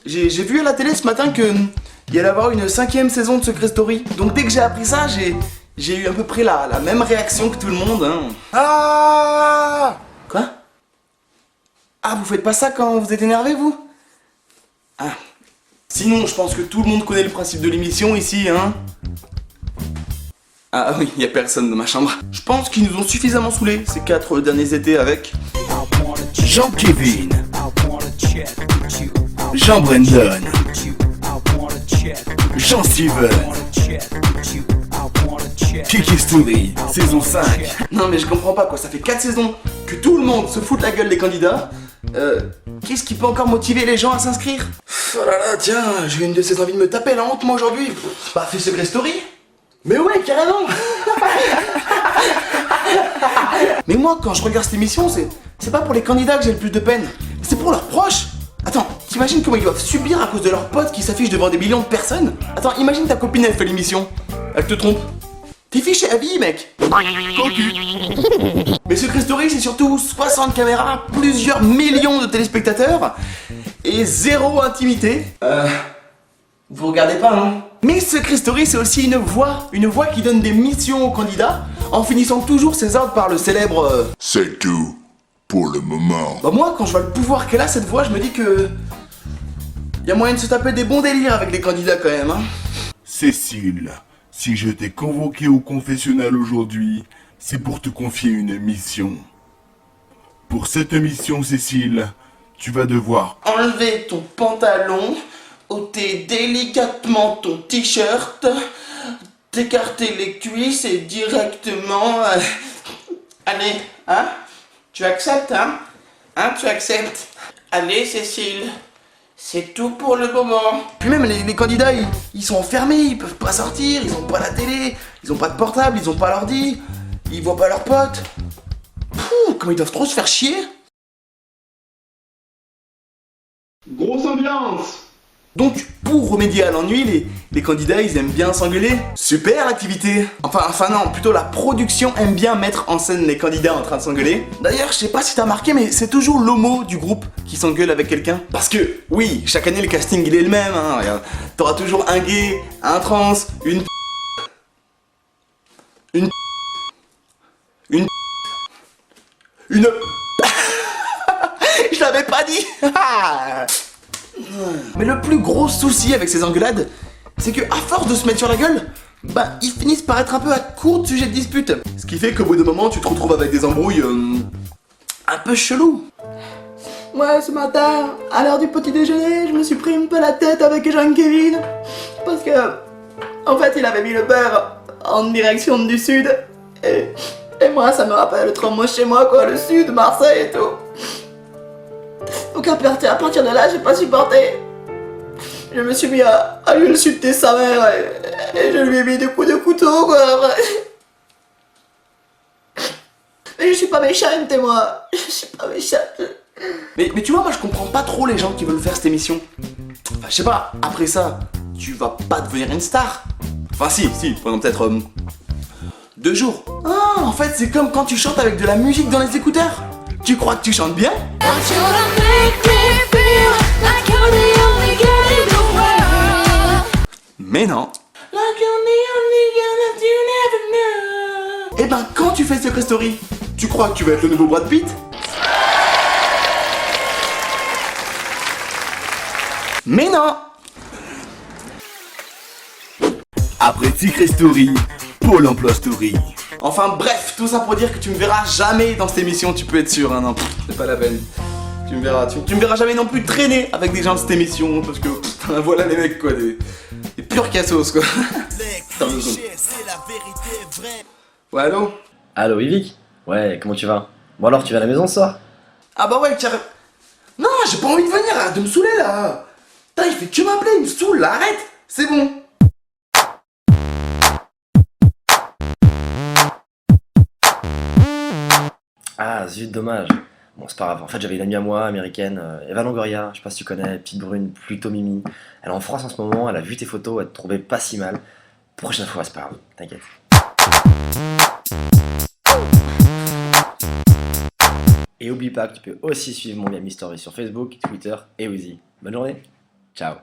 J'ai vu à la télé ce matin que il allait y avoir une 5ème saison de Secret Story. Donc dès que j'ai appris ça, j'ai eu à peu près la même réaction que tout le monde. Hein. Ah! Quoi? Ah, vous faites pas ça quand vous êtes énervé, vous? Ah. Sinon, je pense que tout le monde connaît le principe de l'émission ici, hein. Ah oui, y a personne dans ma chambre. Je pense qu'ils nous ont suffisamment saoulés ces 4 derniers étés avec Jean-Kevin, Jean-Brandon, Jean-Steven, Kiki Story, saison 5. Non mais je comprends pas quoi, ça fait 4 saisons que tout le monde se fout de la gueule des candidats. Qu'est-ce qui peut encore motiver les gens à s'inscrire? Oh là là, tiens, j'ai une de ces envies de me taper la honte moi aujourd'hui. Bah fais Secret Story. Mais ouais, carrément. Mais moi, quand je regarde cette émission, c'est pas pour les candidats que j'ai le plus de peine. C'est pour leurs proches. Attends, t'imagines comment ils doivent subir à cause de leurs potes qui s'affichent devant des millions de personnes? Attends, imagine ta copine, elle fait l'émission. Elle te trompe. T'es fiché à vie, mec. Cocu. Mais Secret Story, c'est surtout 60 caméras, plusieurs millions de téléspectateurs et zéro intimité. Vous regardez pas, non? Mais Secret Story, c'est aussi une voix qui donne des missions aux candidats en finissant toujours ses ordres par le célèbre C'est tout pour le moment. Bah moi, quand je vois le pouvoir qu'elle a cette voix, je me dis que y a moyen de se taper des bons délires avec les candidats quand même, hein. Cécile, si je t'ai convoqué au confessionnal aujourd'hui, c'est pour te confier une mission. Pour cette mission, Cécile, tu vas devoir Enlever ton pantalon, ôter délicatement ton t-shirt, t'écarter les cuisses et directement... Allez, hein? Tu acceptes, hein? Hein, tu acceptes? Allez, Cécile, c'est tout pour le moment. Puis même, les candidats, ils sont enfermés, ils peuvent pas sortir, ils ont pas la télé, ils ont pas de portable, ils ont pas l'ordi, ils voient pas leurs potes. Pouh, comment ils doivent trop se faire chier. Grosse ambiance. Donc, pour remédier à l'ennui, les candidats, ils aiment bien s'engueuler. Super l'activité. Enfin non, plutôt la production aime bien mettre en scène les candidats en train de s'engueuler. D'ailleurs, je sais pas si t'as remarqué, mais c'est toujours l'homo du groupe qui s'engueule avec quelqu'un. Parce que, oui, chaque année, le casting, il est le même, hein. Regarde, t'auras toujours un gay, un trans, une... Je l'avais pas dit. Mais le plus gros souci avec ces engueulades, c'est que à force de se mettre sur la gueule, bah ils finissent par être un peu à court de sujets de dispute. Ce qui fait qu'au bout d'un moment, tu te retrouves avec des embrouilles un peu chelous. Ouais, ce matin, à l'heure du petit déjeuner, je me suis pris un peu la tête avec Jean-Kevin. Parce que, en fait, il avait mis le beurre en direction du sud. Et moi, ça me rappelle trop moi chez moi, quoi, le sud, Marseille et tout. Donc à partir de là, j'ai pas supporté. Je me suis mis à lui insulter sa mère et je lui ai mis des coups de couteau, quoi. Mais je suis pas méchante, moi. Je suis pas méchante. Mais tu vois, moi je comprends pas trop les gens qui veulent faire cette émission. Enfin, je sais pas, après ça, tu vas pas devenir une star. Enfin si, pendant peut-être 2 jours. Ah, en fait, c'est comme quand tu chantes avec de la musique dans les écouteurs. Tu crois que tu chantes bien? Mais non. Et ben quand tu fais Secret Story, tu crois que tu vas être le nouveau Brad Pitt? Mais non. après Secret Story, Pôle Emploi Story. Enfin bref, tout ça pour dire que tu me verras jamais dans cette émission, tu peux être sûr, hein, non, c'est pas la peine. Tu me verras jamais non plus traîner avec des gens de cette émission, parce que voilà les mecs quoi, des purs cassos quoi. Ouais, allô? Allô Yvick? Ouais, comment tu vas? Bon alors, tu vas à la maison ce soir? Ah bah ouais, carrément. Non, j'ai pas envie de venir, arrête de me saouler là. Putain, il fait que m'appeler, il me saoule là, arrête, c'est bon. Ah zut, dommage. Bon, c'est pas grave. En fait, j'avais une amie à moi, américaine, Eva Longoria, je sais pas si tu connais, petite brune, plutôt mimi. Elle est en France en ce moment, elle a vu tes photos, elle te trouvait pas si mal. Prochaine fois, c'est pas grave, t'inquiète. Et oublie pas que tu peux aussi suivre mon Miami Story sur Facebook, Twitter et Weezy. Bonne journée! Ciao.